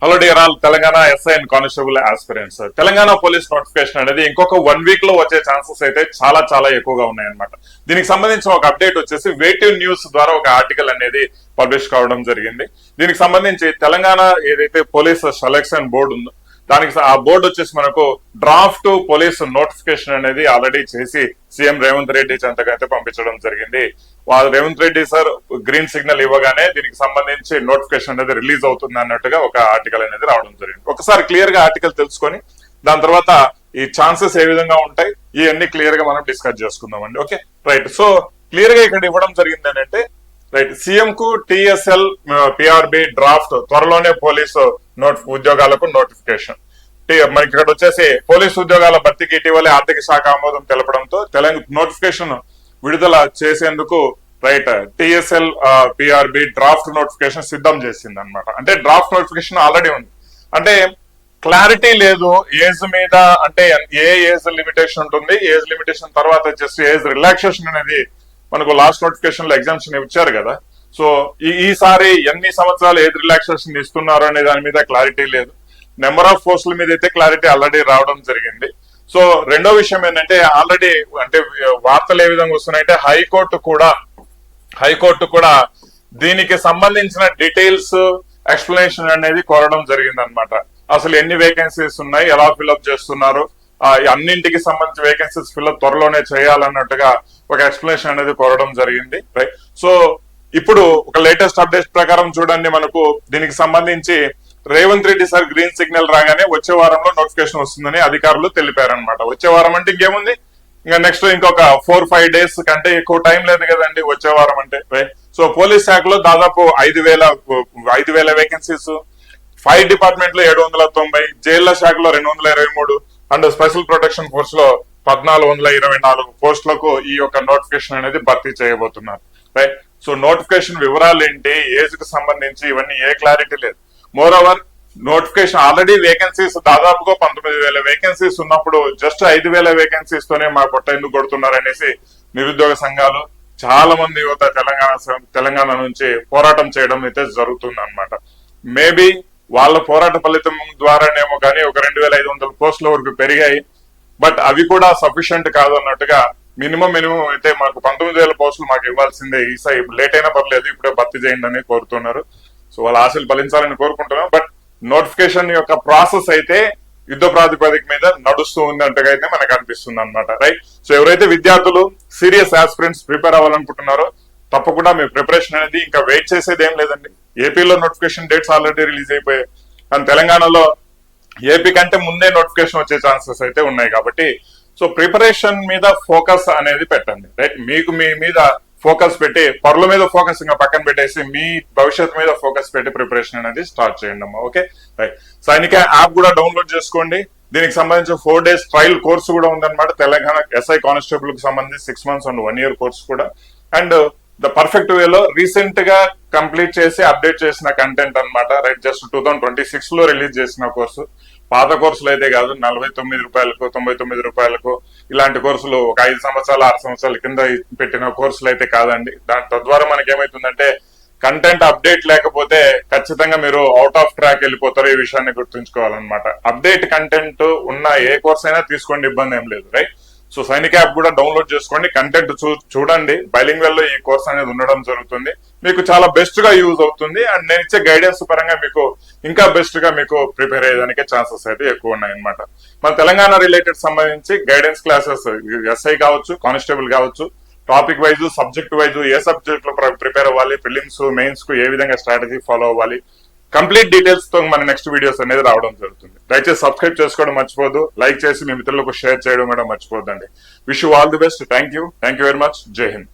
Hello dear all Telangana SI and constable aspirants. Telangana police notification అనేది ఇంకొక 1 week లో వచ్చే ఛాన్సెస్ అయితే చాలా చాలా ఎక్కువగా ఉన్నాయన్నమాట. దీనికి సంబంధించిన ఒక అప్డేట్ వచ్చేసి వేటివ్ న్యూస్ ద్వారా ఒక ఆర్టికల్ అనేది పబ్లిష్ కావడం జరిగింది. దీనికి సంబంధించి తెలంగాణ ఏదైతే పోలీస్ సెలక్షన్ బోర్డు ఉందో దానికి ఆ బోర్డు వచ్చేసి మనకు డ్రాఫ్ట్ పోలీస్ నోటిఫికేషన్ అనేది ఆల్రెడీ చేసి సీఎం రేవంత్ రెడ్డి చెంతకైతే పంపించడం జరిగింది. Revanth Reddy sir green signal ఇవ్వగానే దీనికి సంబంధించి నోటిఫికేషన్ అనేది రిలీజ్ అవుతుంది అన్నట్టుగా ఒక ఆర్టికల్ అనేది రావడం జరిగింది. ఒకసారి క్లియర్ గా ఆర్టికల్ తెలుసుకొని దాని తర్వాత ఈ ఛాన్సెస్ ఏ విధంగా ఉంటాయి ఇవన్నీ క్లియర్ గా మనం డిస్కస్ చేసుకుందామండి. Okay right. సో క్లియర్ గా ఇక్కడ ఇవ్వడం జరిగింది ఏంటంటే రైట్ సీఎం కు టిఎస్ఎల్ పిఆర్బి డ్రాఫ్ట్ త్వరలోనే పోలీసు ఉద్యోగాలకు నోటిఫికేషన్. మనకి ఇక్కడ వచ్చేసి పోలీసు ఉద్యోగాల భర్తీకి ఇటీవలే ఆర్థిక శాఖ ఆమోదం తెలపడంతో తెలంగాణ నోటిఫికేషన్ విడుదల చేసేందుకు right TSL PRB draft notification సిద్ధం చేసింది అనమాట. అంటే డ్రాఫ్ట్ నోటిఫికేషన్ ఆల్రెడీ ఉంది. అంటే క్లారిటీ లేదు ఏజ్ మీద, అంటే ఏ ఏజ్ లిమిటేషన్ ఉంటుంది, ఏజ్ లిమిటేషన్ తర్వాత జస్ట్ ఏజ్ రిలాక్సేషన్ అనేది మనకు లాస్ట్ నోటిఫికేషన్ లో ఎగ్జామ్షన్ ఇచ్చారు కదా. సో ఈసారి ఎన్ని సంవత్సరాలు ఏజ్ రిలాక్సేషన్ ఇస్తున్నారు అనే దాని మీద క్లారిటీ లేదు. నెంబర్ ఆఫ్ పోస్టుల మీద అయితే క్లారిటీ ఆల్రెడీ రావడం జరిగింది. సో రెండో విషయం ఏంటంటే ఆల్రెడీ అంటే వార్తలు ఏ విధంగా వస్తున్నాయంటే హైకోర్టు కూడా దీనికి సంబంధించిన డీటెయిల్స్ ఎక్స్ప్లెనేషన్ అనేది కోరడం జరిగింది అనమాట. అసలు ఎన్ని వేకెన్సీస్ ఉన్నాయి, ఎలా ఫిల్అప్ చేస్తున్నారు, అన్నింటికి సంబంధించి వేకెన్సీస్ ఫిల్అప్ త్వరలోనే చేయాలన్నట్టుగా ఒక ఎక్స్ప్లెనేషన్ అనేది కోరడం జరిగింది. రైట్. సో ఇప్పుడు ఒక లేటెస్ట్ అప్డేట్ ప్రకారం చూడండి, మనకు దీనికి సంబంధించి Revanth Reddy sir green signal రాగానే వచ్చే వారంలో నోటిఫికేషన్ వస్తుందని అధికారులు తెలిపారనమాట. వచ్చే వారం అంటే ఇంకేముంది, ఇంకా నెక్స్ట్ ఇంకొక 4-5 డేస్ కంటే ఎక్కువ టైం లేదు కదండి వచ్చే వారం అంటే. రైట్. సో పోలీస్ శాఖలో దాదాపు 5,000 వేకెన్సీస్, ఫైర్ డిపార్ట్మెంట్ లో 790, జైళ్ల శాఖలో 223 అండ్ స్పెషల్ ప్రొటెక్షన్ ఫోర్స్ లో 1,424 పోస్టులకు ఈ యొక్క నోటిఫికేషన్ అనేది భర్తీ చేయబోతున్నారు. రైట్. సో నోటిఫికేషన్ వివరాలు ఏంటి, ఏజ్ కు సంబంధించి ఇవన్నీ ఏ క్లారిటీ లేదు. More over notification already vacancies దాదాపుగా 19,000 వేకెన్సీస్ ఉన్నప్పుడు జస్ట్ 5,000 వేకెన్సీస్ తోనే మా పొట్ట ఎందుకు కొడుతున్నారు అనేసి నిరుద్యోగ సంఘాలు చాలా మంది యువత తెలంగాణ నుంచి పోరాటం చేయడం అయితే జరుగుతుంది అనమాట. మేబీ వాళ్ళ పోరాట ఫలితం ద్వారానేమో కానీ ఒక 2,500 పోస్టుల వరకు పెరిగాయి. బట్ అవి కూడా సఫిషియంట్ కాదు అన్నట్టుగా మినిమం అయితే మాకు 19,000 పోస్టులు మాకు ఇవ్వాల్సిందే, ఈసారి లేట్ అయినా పర్లేదు ఇప్పుడే భర్తీ చేయండి అని కోరుతున్నారు. సో వాళ్ళ ఆశలు ఫలించాలని కోరుకుంటున్నాం. బట్ నోటిఫికేషన్ యొక్క ప్రాసెస్ అయితే యుద్ధ ప్రాతిపదిక మీద నడుస్తూ ఉంది అంటగా అయితే మనకు అనిపిస్తుంది అనమాట. రైట్. సో ఎవరైతే విద్యార్థులు సీరియస్ ఆస్పిరెంట్స్ ప్రిపేర్ అవ్వాలనుకుంటున్నారో తప్పకుండా మీ ప్రిపరేషన్ అనేది ఇంకా వెయిట్ చేసేది ఏం లేదండి. ఏపీలో నోటిఫికేషన్ డేట్స్ ఆల్రెడీ రిలీజ్ అయిపోయాయి, కానీ తెలంగాణలో ఏపీ కంటే ముందే నోటిఫికేషన్ వచ్చే ఛాన్సెస్ అయితే ఉన్నాయి. కాబట్టి సో ప్రిపరేషన్ మీద ఫోకస్ అనేది పెట్టండి. రైట్. మీకు మీ మీద ఫోకస్ పెట్టి పరుల మీద ఫోకస్ ఇంకా పక్కన పెట్టేసి మీ భవిష్యత్తు మీద ఫోకస్ పెట్టి ప్రిపరేషన్ అనేది స్టార్ట్ చేయండి అమ్మా. Okay right. సైనిక యాప్ కూడా డౌన్లోడ్ చేసుకోండి. దీనికి సంబంధించి 4 days ట్రయల్ కోర్సు కూడా ఉందన్నమాట. తెలంగాణ ఎస్ఐ కానిస్టేబుల్ కి సంబంధించి 6 months అండ్ 1 year కోర్సు కూడా. అండ్ ద పర్ఫెక్ట్ వేలో రీసెంట్ గా కంప్లీట్ చేసి అప్డేట్ చేసిన కంటెంట్ అనమాట. రైట్. జస్ట్ 2026 లో రిలీజ్ చేసిన కోర్సు. పాత కోర్సులు అయితే కాదు, 49 రూపాయలకు 99 రూపాయలకు ఇలాంటి కోర్సులు ఒక 5 సంవత్సరాలు 6 సంవత్సరాల కింద పెట్టిన కోర్సులు అయితే కాదండి. తద్వారా మనకి ఏమైతుందంటే కంటెంట్ అప్డేట్ లేకపోతే ఖచ్చితంగా మీరు అవుట్ ఆఫ్ ట్రాక్ వెళ్ళిపోతారు. ఈ విషయాన్ని గుర్తుంచుకోవాలన్నమాట. అప్డేట్ కంటెంట్ ఉన్న ఏ కోర్స్ అయినా తీసుకోండి, ఇబ్బంది ఏం లేదు. రైట్. సో సైనిక యాప్ కూడా డౌన్లోడ్ చేసుకోండి, కంటెంట్ చూడండి. బైలింగ్వెల్ లో ఈ కోర్స్ అనేది ఉండడం జరుగుతుంది, మీకు చాలా బెస్ట్ గా యూజ్ అవుతుంది. అండ్ నేను ఇచ్చే గైడెన్స్ పరంగా మీకు ఇంకా బెస్ట్ గా మీకు ప్రిపేర్ అయ్యేదానికి ఛాన్సెస్ అయితే ఎక్కువ ఉన్నాయి అనమాట. మన తెలంగాణ రిలేటెడ్ సంబంధించి గైడెన్స్ క్లాసెస్ ఎస్ఐ కావచ్చు, కానిస్టేబుల్ కావచ్చు, టాపిక్ వైజ్ సబ్జెక్ట్ వైజ్ ఏ సబ్జెక్ట్ లో ప్రిపేర్ అవ్వాలి, ప్రిలిమ్స్ మెయిన్స్ కు ఏ విధంగా స్ట్రాటజీ ఫాలో అవ్వాలి, కంప్లీట్ డీటెయిల్స్ తో మన నెక్స్ట్ వీడియోస్ అనేది రావడం జరుగుతుంది. దయచేసి సబ్స్క్రైబ్ చేసుకోవడం మర్చిపోదు, లైక్ చేసి మీ మిత్రులకు షేర్ చేయడం కూడా మర్చిపోద్దండి. Wish you all the best. Thank you very much. Jai Hind.